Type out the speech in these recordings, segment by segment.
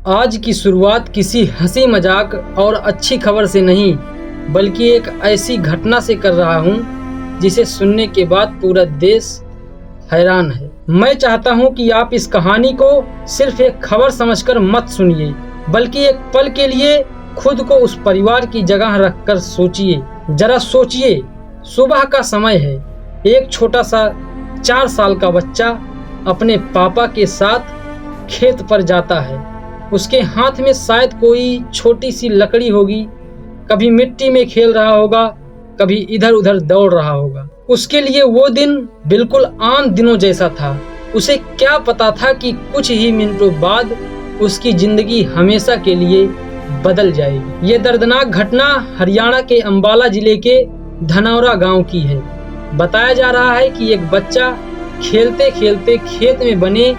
आज की शुरुआत किसी हंसी मजाक और अच्छी खबर से नहीं, बल्कि एक ऐसी घटना से कर रहा हूं जिसे सुनने के बाद पूरा देश हैरान है। मैं चाहता हूं कि आप इस कहानी को सिर्फ एक खबर समझकर मत सुनिए, बल्कि एक पल के लिए खुद को उस परिवार की जगह रखकर सोचिए। जरा सोचिए, सुबह का समय है, एक छोटा सा 4 साल का बच्चा अपने पापा के साथ खेत पर जाता है। उसके हाथ में शायद कोई छोटी सी लकड़ी होगी, कभी मिट्टी में खेल रहा होगा, कभी इधर उधर दौड़ रहा होगा। उसके लिए वो दिन बिल्कुल आम दिनों जैसा था। उसे क्या पता था कि कुछ ही मिनटों बाद उसकी जिंदगी हमेशा के लिए बदल जाएगी। ये दर्दनाक घटना हरियाणा के अंबाला जिले के धनौरा गांव की है। बताया जा रहा है कि एक बच्चा खेलते खेलते खेत में बने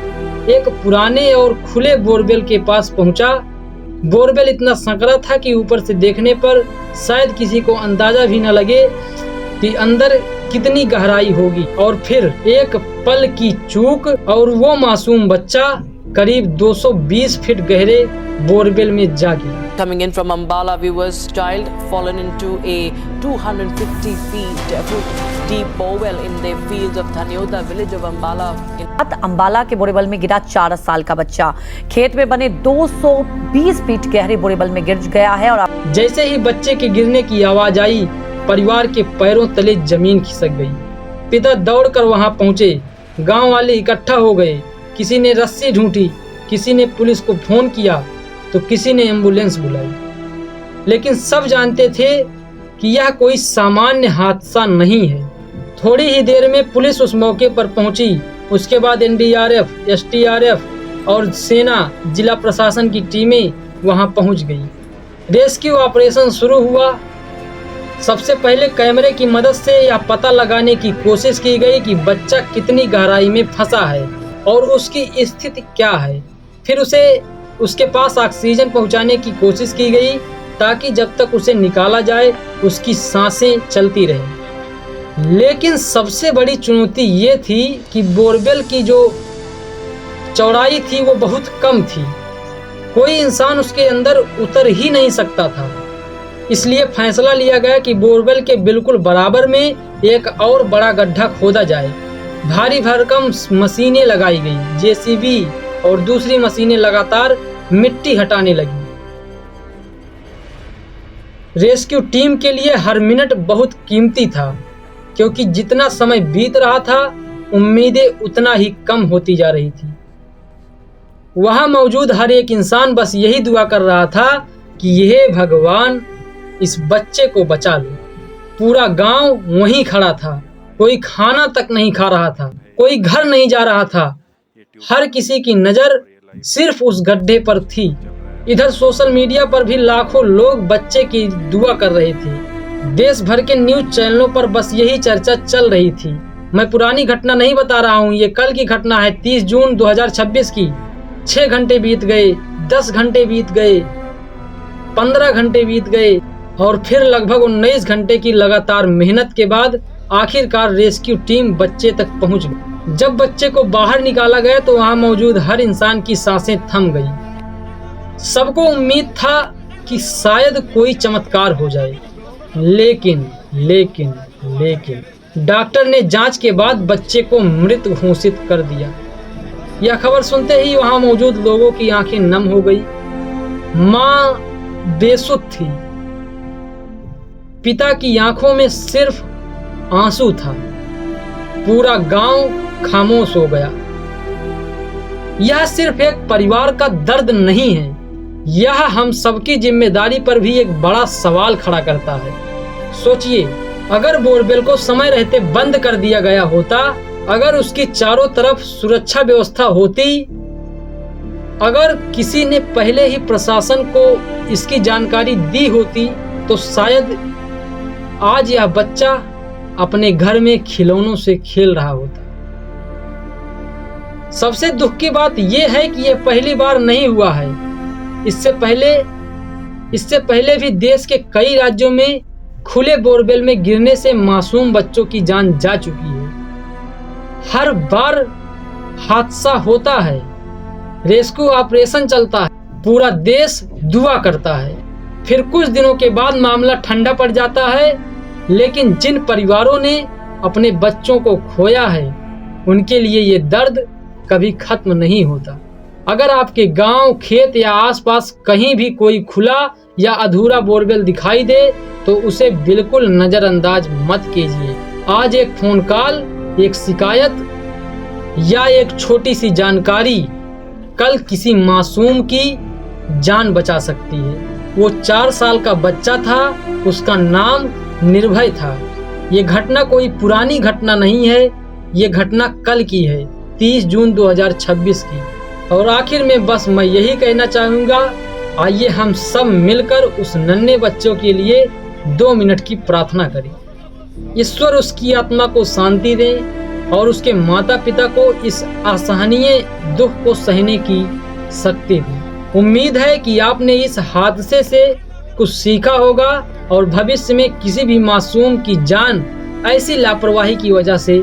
एक पुराने और खुले बोरवेल के पास पहुंचा। बोरवेल इतना संकरा था कि ऊपर से देखने पर शायद किसी को अंदाजा भी न लगे कि अंदर कितनी गहराई होगी। और फिर एक पल की चूक और वो मासूम बच्चा करीब 220 फीट गहरे बोरवेल में जा गिरा। Coming in from Ambala, viewers, child fallen into a 250 feet deep borewell in the fields of Dhanyoda village of Ambala. Ambala के बोरेवल में गिरा 4 साल का बच्चा खेत में बने 220 फीट गहरे बोरेवल में गिर गया है। और जैसे ही बच्चे के गिरने की आवाज आई, परिवार के पैरों तले जमीन खिसक गई। पिता दौड़कर वहां पहुंचे, गांव वाले इकट्ठा हो गए। किसी ने रस्सी ढूंढी, किसी ने पुलिस को फोन किया, तो किसी ने एम्बुलेंस बुलाई। लेकिन सब जानते थे कि यह कोई सामान्य हादसा नहीं है। थोड़ी ही देर में पुलिस उस मौके पर पहुंची। उसके बाद एनडीआरएफ, एसडीआरएफ और सेना, जिला प्रशासन की टीमें वहां पहुंच गई। रेस्क्यू ऑपरेशन शुरू हुआ। सबसे पहले कैमरे की मदद से यह पता लगाने की कोशिश की गई कि बच्चा कितनी गहराई में फंसा है और उसकी स्थिति क्या है। फिर उसके पास ऑक्सीजन पहुंचाने की कोशिश की गई ताकि जब तक उसे निकाला जाए उसकी सांसें चलती रहें। लेकिन सबसे बड़ी चुनौती ये थी कि बोरवेल की जो चौड़ाई थी वो बहुत कम थी। कोई इंसान उसके अंदर उतर ही नहीं सकता था। इसलिए फैसला लिया गया कि बोरवेल के बिल्कुल बराबर में एक और बड़ा गड्ढा खोदा जाए। भारी भरकम मशीनें लगाई गई, जेसीबी और दूसरी मशीनें लगातार मिट्टी हटाने लगी। रेस्क्यू टीम के लिए हर मिनट बहुत कीमती था, क्योंकि जितना समय बीत रहा था उम्मीदें उतना ही कम होती जा रही थी। वहां मौजूद हर एक इंसान बस यही दुआ कर रहा था कि यह भगवान इस बच्चे को बचा लो। पूरा गांव वहीं खड़ा था, कोई खाना तक नहीं खा रहा था, कोई घर नहीं जा रहा था। हर किसी की नजर सिर्फ उस गड्ढे पर थी। इधर सोशल मीडिया पर भी लाखों लोग बच्चे की दुआ कर रहे थे। देश भर के न्यूज चैनलों पर बस यही चर्चा चल रही थी। मैं पुरानी घटना नहीं बता रहा हूँ, ये कल की घटना है, 30 जून 2026 की। 6 घंटे बीत गए, 10 घंटे बीत गए, 15 घंटे बीत गए और फिर लगभग 19 घंटे की लगातार मेहनत के बाद आखिरकार रेस्क्यू टीम बच्चे तक पहुंच गई। जब बच्चे को बाहर निकाला गया तो वहां मौजूद हर इंसान की सांसें थम गई। सबको उम्मीद था कि शायद कोई चमत्कार हो जाए, लेकिन डॉक्टर ने जांच के बाद बच्चे को मृत घोषित कर दिया। यह खबर सुनते ही वहां मौजूद लोगों की आंखें नम हो गई। मां बेसुध थी, पिता की आंखों में सिर्फ आंसू था। पूरा गांव खामोश हो गया। यह सिर्फ एक परिवार का दर्द नहीं है, यह हम सबकी जिम्मेदारी पर भी एक बड़ा सवाल खड़ा करता है। सोचिए, अगर बोरवेल को समय रहते बंद कर दिया गया होता, अगर उसकी चारों तरफ सुरक्षा व्यवस्था होती, अगर किसी ने पहले ही प्रशासन को इसकी जानकारी दी होती, तो शायद आज यह बच्चा अपने घर में खिलौनों से खेल रहा होता। सबसे दुख की बात यह है कि यह पहली बार नहीं हुआ है। इससे पहले भी देश के कई राज्यों में खुले बोरवेल में गिरने से मासूम बच्चों की जान जा चुकी है। हर बार हादसा होता है, रेस्क्यू ऑपरेशन चलता है, पूरा देश दुआ करता है। फिर कुछ दिनों के बाद मामला ठंडा पड़ जाता है, लेकिन जिन परिवारों ने अपने बच्चों को खोया है उनके लिए ये दर्द कभी खत्म नहीं होता। अगर आपके गांव, खेत या आसपास कहीं भी कोई खुला या अधूरा बोरवेल दिखाई दे तो उसे बिल्कुल नज़रअंदाज मत कीजिए। आज एक फ़ोन कॉल, एक शिकायत या एक छोटी सी जानकारी कल किसी मासूम की जान बचा सकती है। वो 4 साल का बच्चा था, उसका नाम निर्भय था। ये घटना कोई पुरानी घटना नहीं है, ये घटना कल की है, 30 जून 2026 की। और आखिर में बस मैं यही कहना चाहूँगा, आइए हम सब मिलकर उस नन्हे बच्चों के लिए 2 मिनट की प्रार्थना करें। ईश्वर उसकी आत्मा को शांति दे और उसके माता पिता को इस असहनीय दुख को सहने की शक्ति दे। उम्मीद है कि आपने इस हादसे से कुछ सीखा होगा और भविष्य में किसी भी मासूम की जान ऐसी लापरवाही की वजह से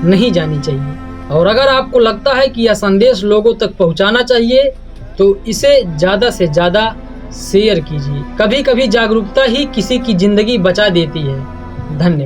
नहीं जानी चाहिए। और अगर आपको लगता है कि यह संदेश लोगों तक पहुंचाना चाहिए तो इसे ज़्यादा से ज़्यादा शेयर कीजिए। कभी कभी जागरूकता ही किसी की ज़िंदगी बचा देती है। धन्यवाद।